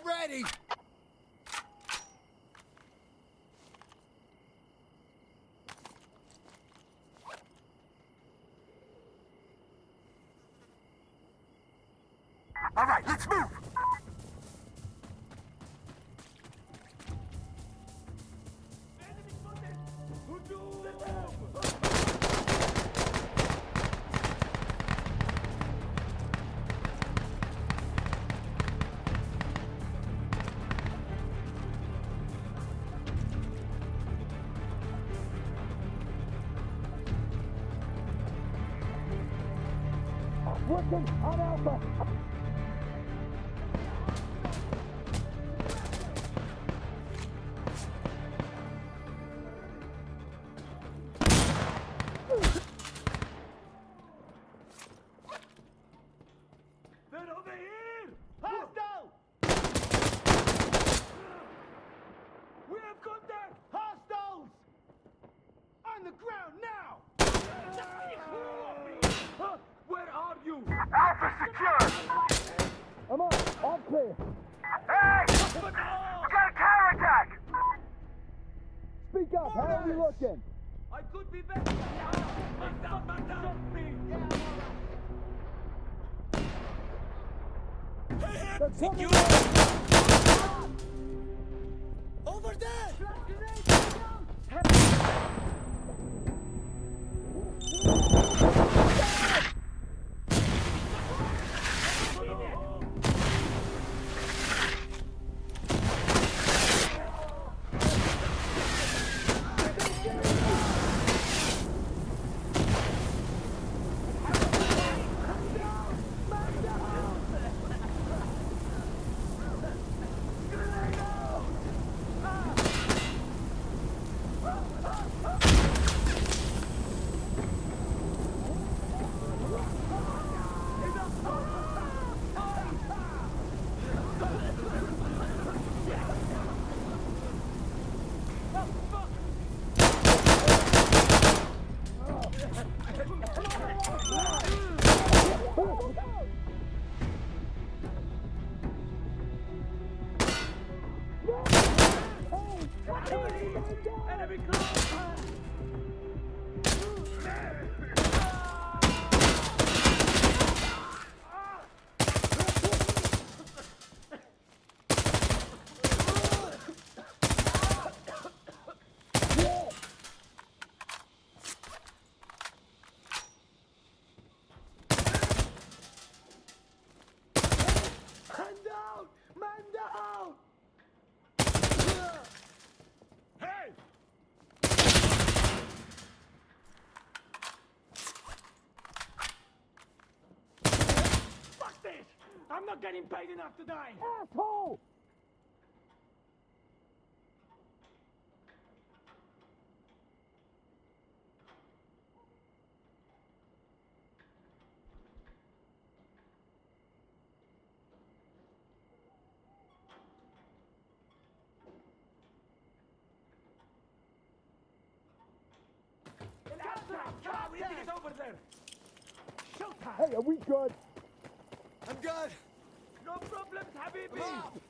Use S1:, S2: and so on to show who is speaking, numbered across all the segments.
S1: ready!
S2: All right, let's move!
S3: Working on Alpha.
S2: They're over here! Hostile! We have contact! Hostiles! On the ground now! Where are you?
S4: Alpha secure!
S3: I'm on. All clear.
S4: Hey! We got a counterattack!
S3: Speak up. How are you looking?
S2: I could be better! Man down, man down!
S3: They're coming.
S1: Over there!
S2: Enemy close! Man down! Man down! Hey! Fuck this! I'm not getting paid enough to die!
S3: Asshole!
S2: We need to get over there! Showtime!
S3: Hey, are we good?
S1: I'm good!
S2: No problems, Habibi!
S1: Mom!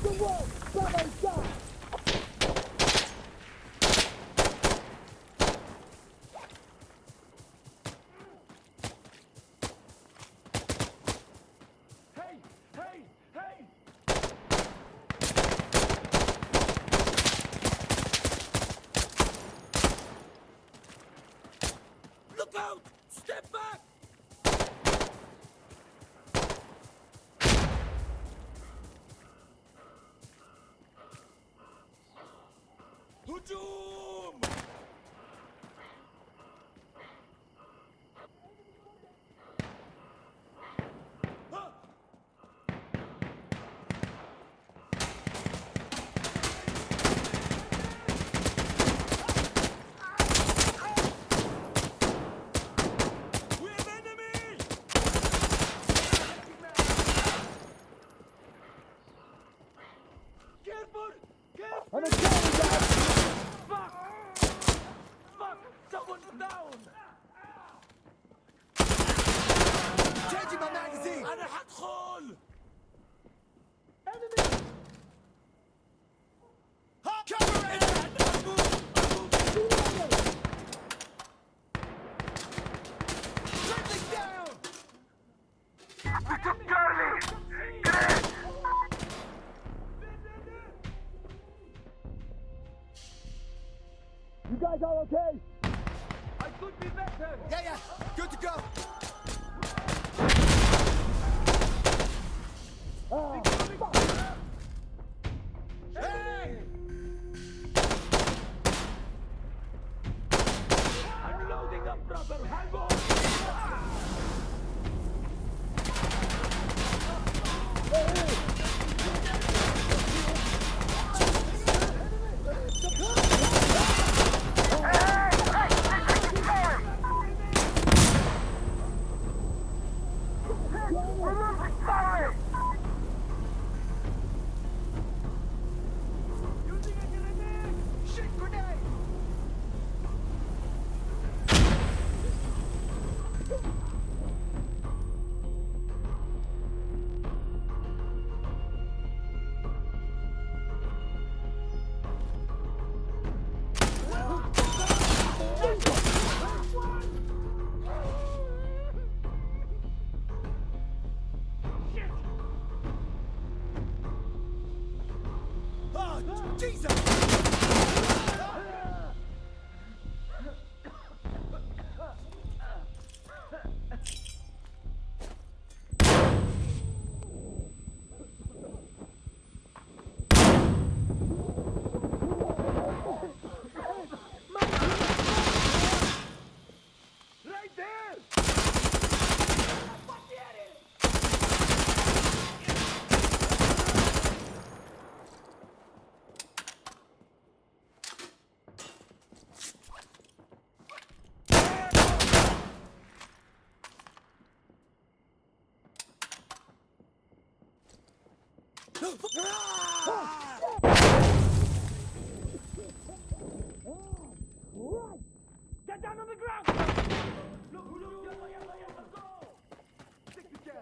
S3: The wall! Bravo, stop!
S2: Hey! Hey! Hey!
S1: Look out! Step back! هجوم! We have enemy! Careful! Careful!
S3: I'm a carry guy.
S2: Fuck! Fuck! Someone's down!
S1: Changing my magazine! أنا حدخل!
S2: Enemy!
S1: Cover it! Tripling down!
S4: We took Charlie! Get in!
S3: You guys all okay?
S2: I could be better!
S1: Yeah, good to go!
S3: Ah, fuck.
S1: Hey!
S2: I'm loading up rubber! Hang on!
S4: Fire!
S2: Using a grenade!
S1: Shit grenade! Oh, Jesus!
S2: Right there! Get down on the ground! Look, let's go! Stick together!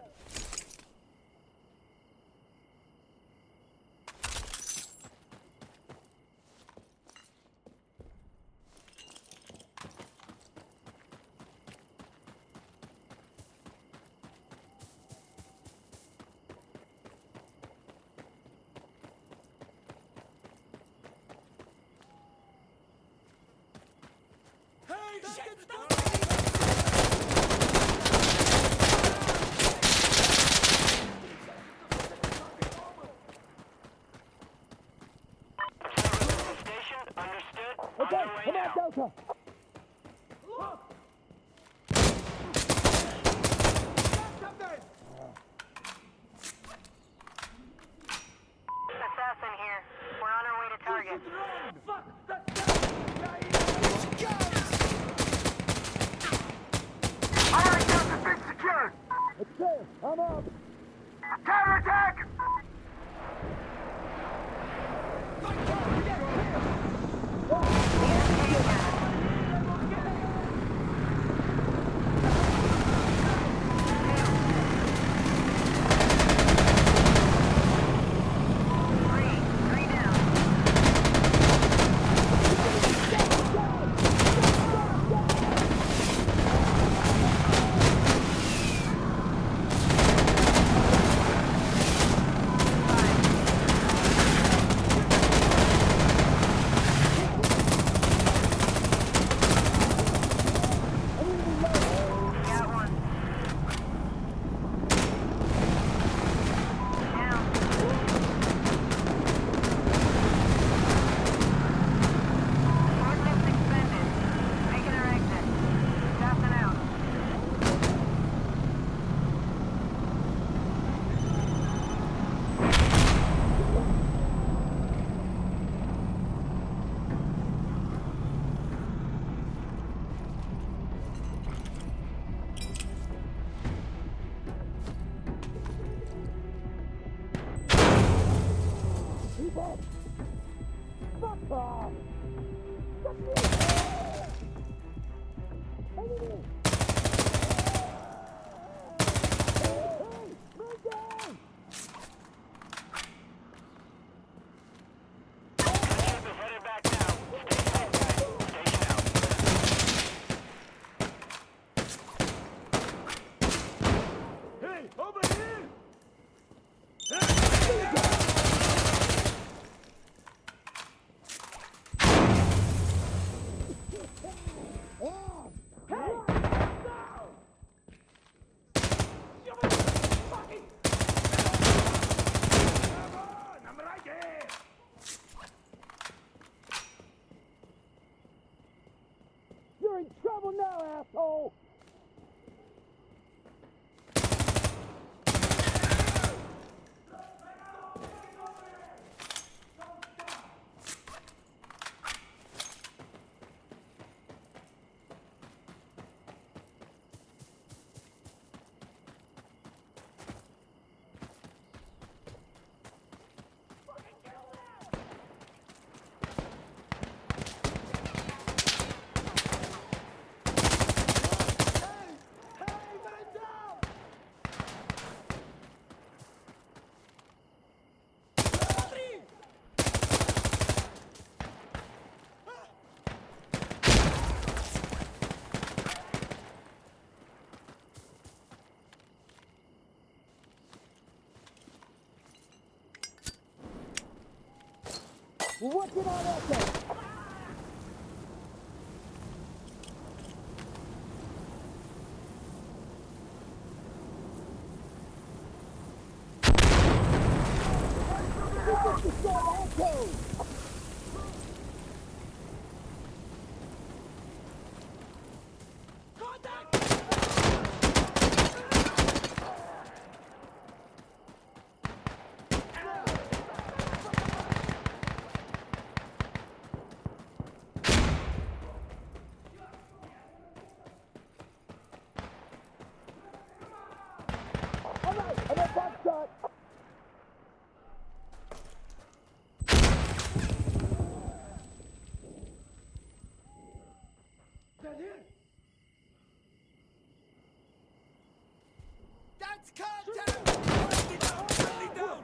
S1: Hey, shit!
S4: Station, understood.
S3: Okay, come on, Delta.
S4: Assassin here. We're on our way to target.
S2: Run! Fuck! That's
S4: All right, Delta's been secured.
S3: It's clear. I'm up.
S4: Counterattack! Three down.
S3: people! Fuck off! Enemy! Hey! Man down!
S4: Ship is headed back now. Stay safe, guys. Station out.
S2: Hey, over here!
S3: Ah!
S2: Hey! No! You fucking... Come on! I'm right here!
S3: You're in trouble now, asshole! What's it on Echo? This is the Echo! All right, I'm at box shot.
S2: They're here!
S1: That's contact! Friendly down! Friendly down!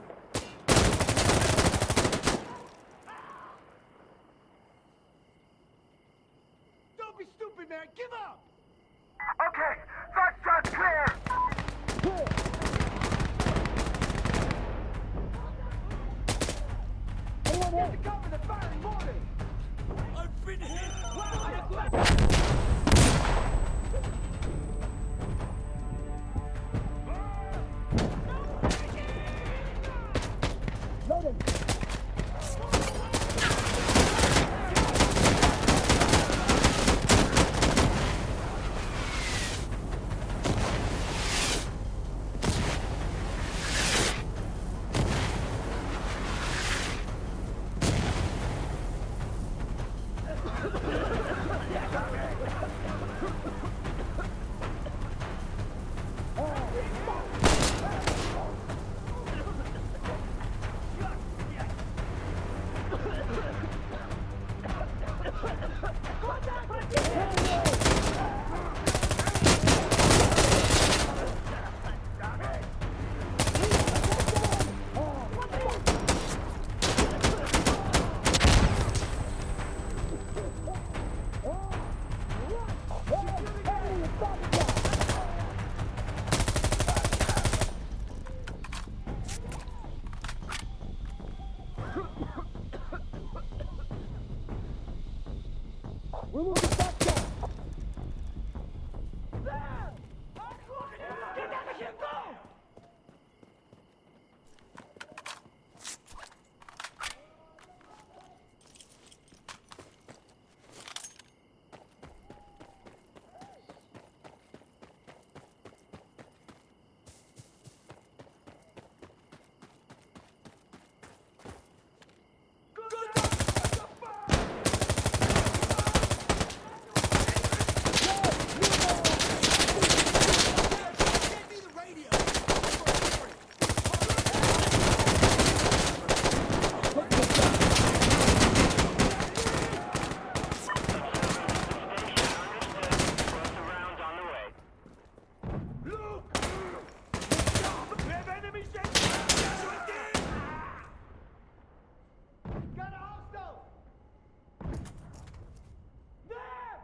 S2: Don't be stupid, man! Give up!
S4: Okay, first shot's clear.
S3: Clear. Anyone
S2: Get
S3: hit?
S2: the cover the firing mortar!
S1: I've been hit!
S3: Loading. Remove the back shot.
S2: Get out of here! Go! Got a hostile! There!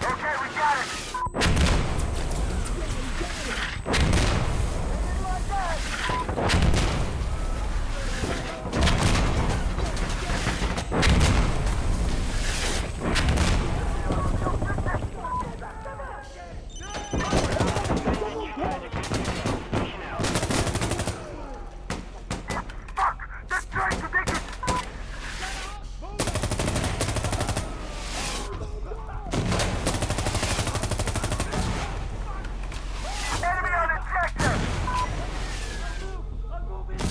S4: Okay, we got it. Like that. Fuck! This train's addicted! Enemy on objective!
S2: I'm moving!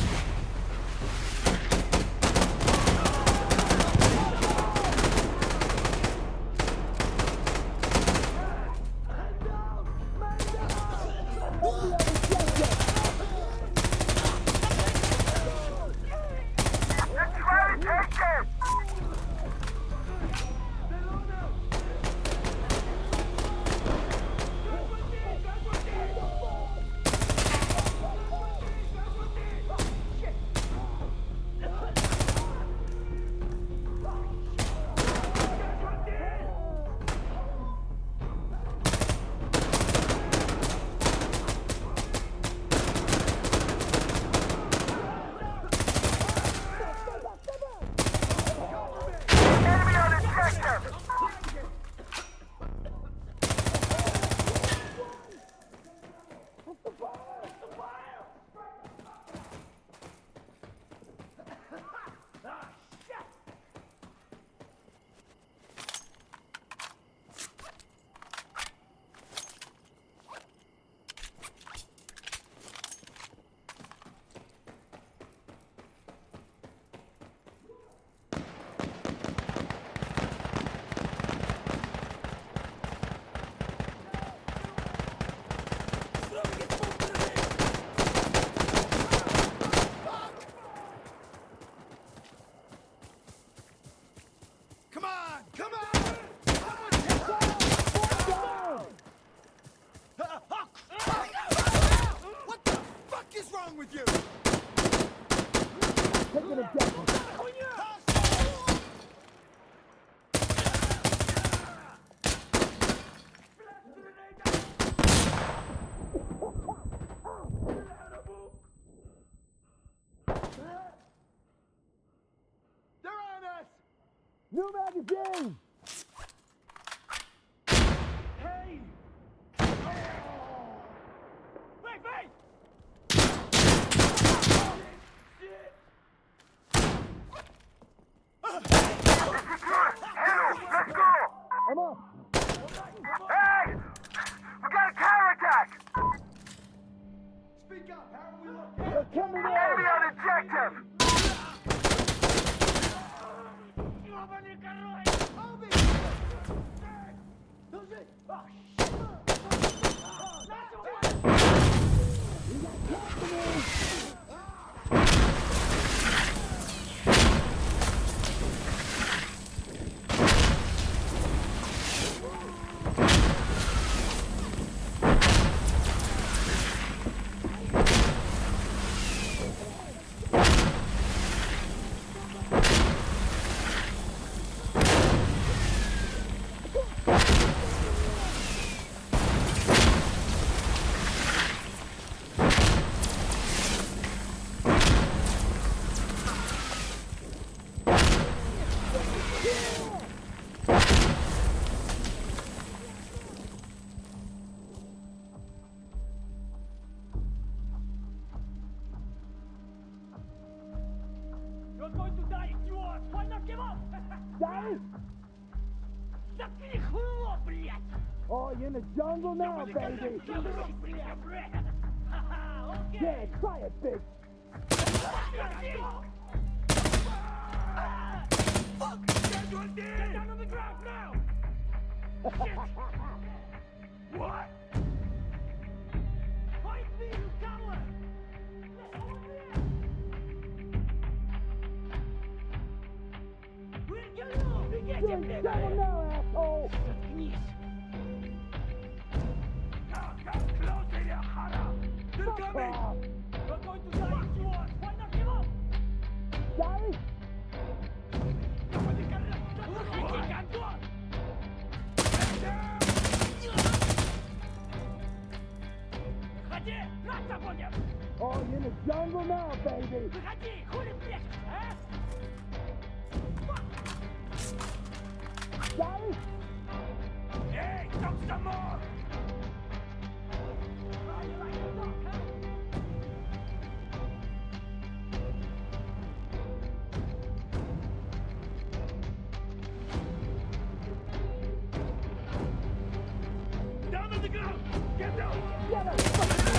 S4: Let's try to take this! Enemy on objective!
S1: Come on! Come on! What the fuck is wrong with you?
S3: Take an objective.
S2: They're on us!
S3: New magazine!
S2: Hey! Wait, wait! Shit!
S4: Handle! Let's go!
S3: I'm up!
S4: Hey! We got a counterattack!
S2: Speak up! How are we looking?
S3: They're coming
S4: Enemy
S3: in!
S4: on objective!
S2: Who's it? Oh, shit! You're going to die if you are. Why not give up?
S3: Daddy?
S2: Закрой хуйло, блядь!
S3: Oh, you're in the jungle now, baby! Yeah, try it, bitch!
S2: Fuck! Get down on the ground now! Shit! What? Fight me, you coward!
S3: You're in trouble now, asshole!
S2: Заткнись! Close it up!
S1: coming!
S2: You're going to die if you want! Why not give up?
S3: Charlie?
S2: Выходи! Драться будем!
S3: Oh, you're in the jungle now, baby.
S2: Выходи! Хули плещешь, а?
S3: Charlie?
S1: Hey, talk some more!
S2: How you like to talk, huh?
S1: Down on the ground! Get down!
S3: Get him!